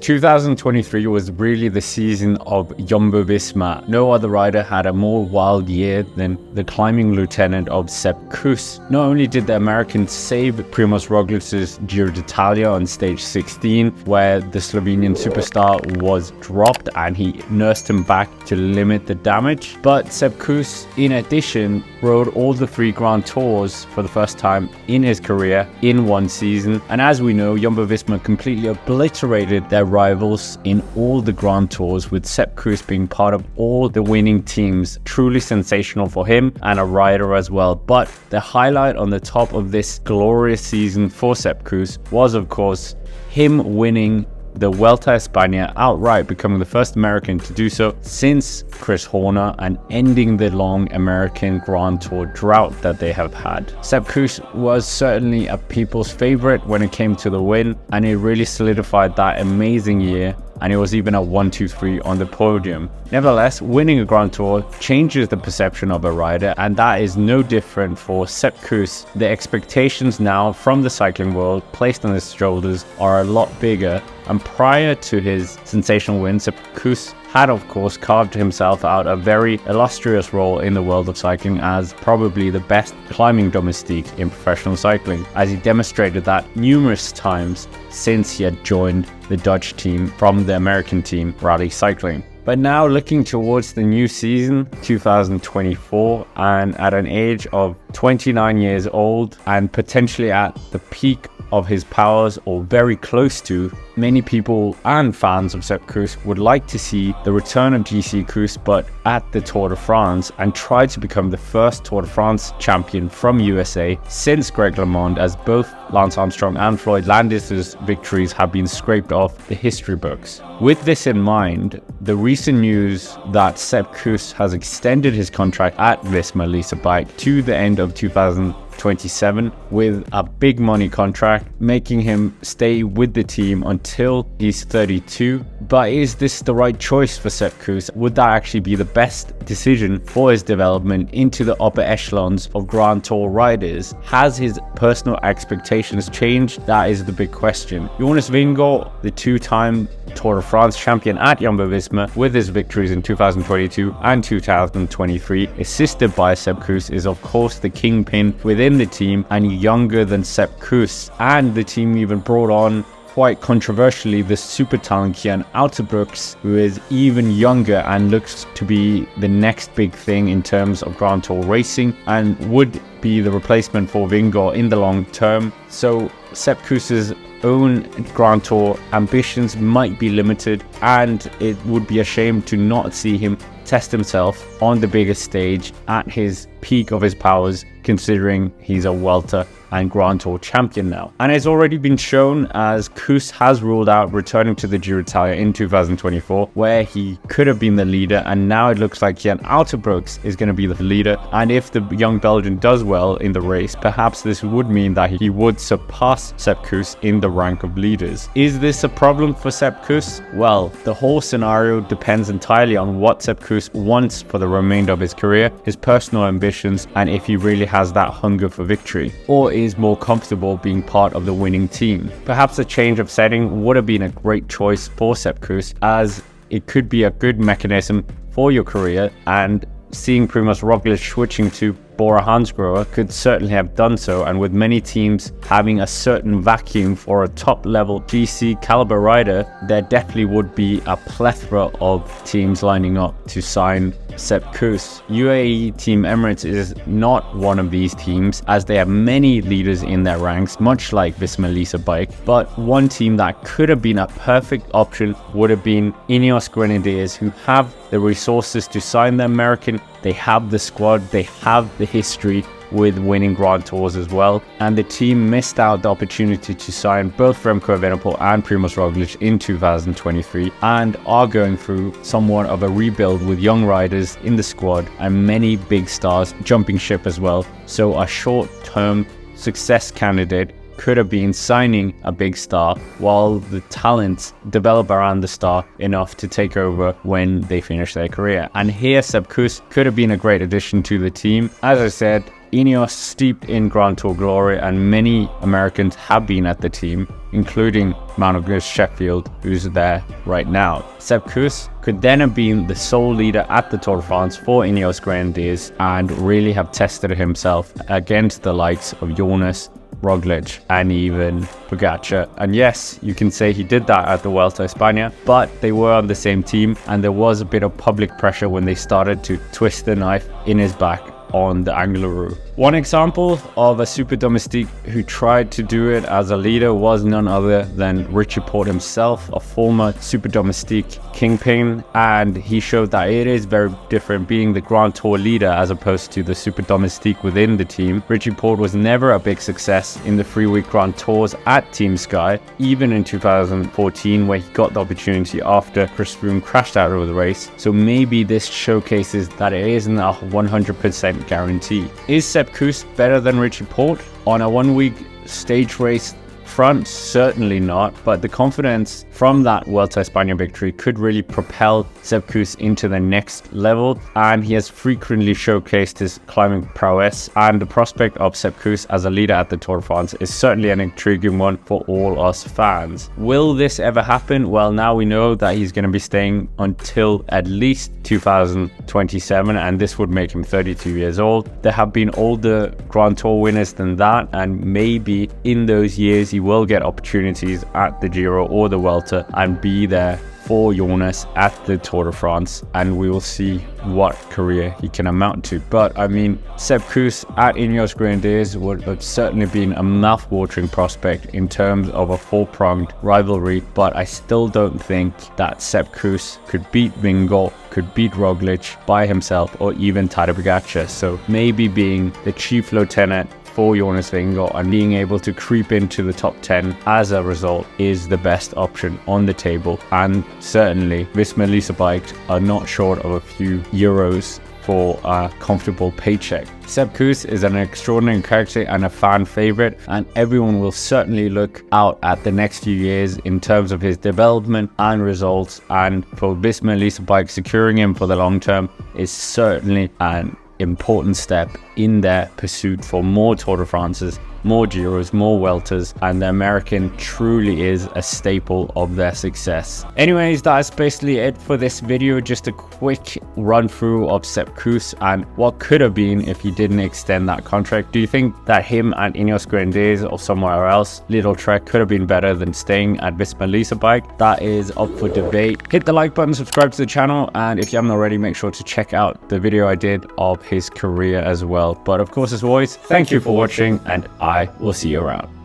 2023 was really the season of Jumbo Visma. No other rider had a more wild year than the climbing lieutenant of Sepp Kuss. Not only did the Americans save Primož Roglic's Giro d'Italia on stage 16, where the Slovenian superstar was dropped and he nursed him back to limit the damage, but Sepp Kuss, in addition, rode all the 3 Grand Tours for the first time in his career in one season. And as we know, Jumbo Visma completely obliterated their rivals in all the Grand Tours, with Sepp Kuss being part of all the winning teams. Truly sensational for him and a rider as well. But the highlight on the top of this glorious season for Sepp Kuss was, of course, him winning the Vuelta Espana outright, becoming the first American to do so since Chris Horner and ending the long American Grand Tour drought that they have had. Sepp Kuss was certainly a people's favorite when it came to the win, and it really solidified that amazing year, and it was even a 1-2-3 on the podium. Nevertheless, winning a Grand Tour changes the perception of a rider, and that is no different for Sepp Kuss. The expectations now from the cycling world placed on his shoulders are a lot bigger, and prior to his sensational win, Sepp Kuss had of course carved himself out a very illustrious role in the world of cycling as probably the best climbing domestique in professional cycling, as he demonstrated that numerous times since he had joined the Dutch team from the American team Rally Cycling. But now looking towards the new season, 2024, and at an age of 29 years old and potentially at the peak of his powers or very close to, many people and fans of Sepp Kuss would like to see the return of GC Kuss, but at the Tour de France, and try to become the first Tour de France champion from USA since Greg LeMond, as both Lance Armstrong and Floyd Landis's victories have been scraped off the history books. With this in mind, the recent news that Sepp Kuss has extended his contract at Visma Lease A Bike to the end of 2027 with a big money contract, making him stay with the team until he's 32. But is this the right choice for Sepp Kuss? Would that actually be the best decision for his development into the upper echelons of Grand Tour riders? Has his personal expectations changed? That is the big question. Jonas Vingegaard, the 2-time Tour de France champion at Jumbo Visma, with his victories in 2022 and 2023, assisted by Sepp Kuss, is of course the kingpin within the team and younger than Sepp Kuss. And the team even brought on, quite controversially, the super talent Kian Uijtdebroeks, who is even younger and looks to be the next big thing in terms of Grand Tour racing and would be the replacement for Vingegaard in the long term. So Sepp Kuss's own Grand Tour ambitions might be limited, and it would be a shame to not see him test himself on the biggest stage at his peak of his powers, considering he's a Vuelta and Grand Tour champion now. And it's already been shown, as Kuss has ruled out returning to the Giro d'Italia in 2024, where he could have been the leader, and now it looks like Kian Uijtdebroeks is going to be the leader. And if the young Belgian does well in the race, perhaps this would mean that he would surpass Sepp Kuss in the rank of leaders. Is this a problem for Sepp Kuss? Well, the whole scenario depends entirely on what Sepp Kuss wants for the remainder of his career, his personal ambitions, and if he really has that hunger for victory, or is more comfortable being part of the winning team. Perhaps a change of setting would have been a great choice for Sepp Kuss, as it could be a good mechanism for your career, and seeing Primož Roglic switching to Bora Hansgrohe could certainly have done so, and with many teams having a certain vacuum for a top level GC caliber rider, there definitely would be a plethora of teams lining up to sign Sepp Kuss. UAE Team Emirates is not one of these teams, as they have many leaders in their ranks, much like Visma Lease A Bike, but one team that could have been a perfect option would have been Ineos Grenadiers, who have the resources to sign the American. They have the squad, they have the history with winning Grand Tours as well, and the team missed out the opportunity to sign both Remco Evenepoel and Primož Roglic in 2023, and are going through somewhat of a rebuild with young riders in the squad and many big stars jumping ship as well. So a short-term success candidate could have been signing a big star, while the talents develop around the star enough to take over when they finish their career. And here Sepp Kuss could have been a great addition to the team. As I said, Ineos steeped in Grand Tour glory, and many Americans have been at the team, including Magnus Sheffield, who's there right now. Sepp Kuss could then have been the sole leader at the Tour de France for Ineos Grenadiers and really have tested himself against the likes of Jonas, Roglic, and even Pogacar. And yes, you can say he did that at the Vuelta Espana, but they were on the same team, and there was a bit of public pressure when they started to twist the knife in his back on the Angliru. One example of a super domestique who tried to do it as a leader was none other than Richie Porte himself, a former super domestique kingpin, and he showed that it is very different being the Grand Tour leader as opposed to the super domestique within the team. Richie Porte was never a big success in the 3-week Grand Tours at Team Sky, even in 2014 where he got the opportunity after Chris Froome crashed out of the race. So maybe this showcases that it isn't a 100% guarantee. Is Sepp Kuss better than Richie Porte? On a 1-week stage race front, certainly not, but the confidence from that Vuelta Espana victory could really propel Sepp Kuss into the next level, and he has frequently showcased his climbing prowess, and the prospect of Sepp Kuss as a leader at the Tour de France is certainly an intriguing one for all us fans. Will this ever happen? Well, now we know that he's going to be staying until at least 2027, and this would make him 32 years old. There have been older Grand Tour winners than that, and maybe in those years he will get opportunities at the Giro or the Vuelta and be there for Jonas at the Tour de France, and we will see what career he can amount to. But I mean, Sepp Kuss at Ineos Grenadiers would have certainly been a mouth-watering prospect in terms of a four-pronged rivalry, but I still don't think that Sepp Kuss could beat Vingegaard, could beat Roglic by himself, or even Tadej Pogacar. So maybe being the chief lieutenant for Jonas Vingegaard and being able to creep into the top 10 as a result is the best option on the table. And certainly Visma Lease A Bike are not short of a few euros for a comfortable paycheck. Sepp Kuss is an extraordinary character and a fan favorite, and everyone will certainly look out at the next few years in terms of his development and results, and for Visma Lease A Bike, securing him for the long term is certainly an important step in their pursuit for more Tour de France's, more Giros, more Vueltas, and the American truly is a staple of their success. Anyways, that's basically it for this video. Just a quick run through of Sepp Kuss and what could have been if he didn't extend that contract. Do you think that him at Ineos Grenadiers or somewhere else, Little Trek, could have been better than staying at Visma Lease A Bike? That is up for debate. Hit the like button, subscribe to the channel, and if you haven't already, make sure to check out the video I did of his career as well. But of course, as always, thank you for watching, and I will see you around.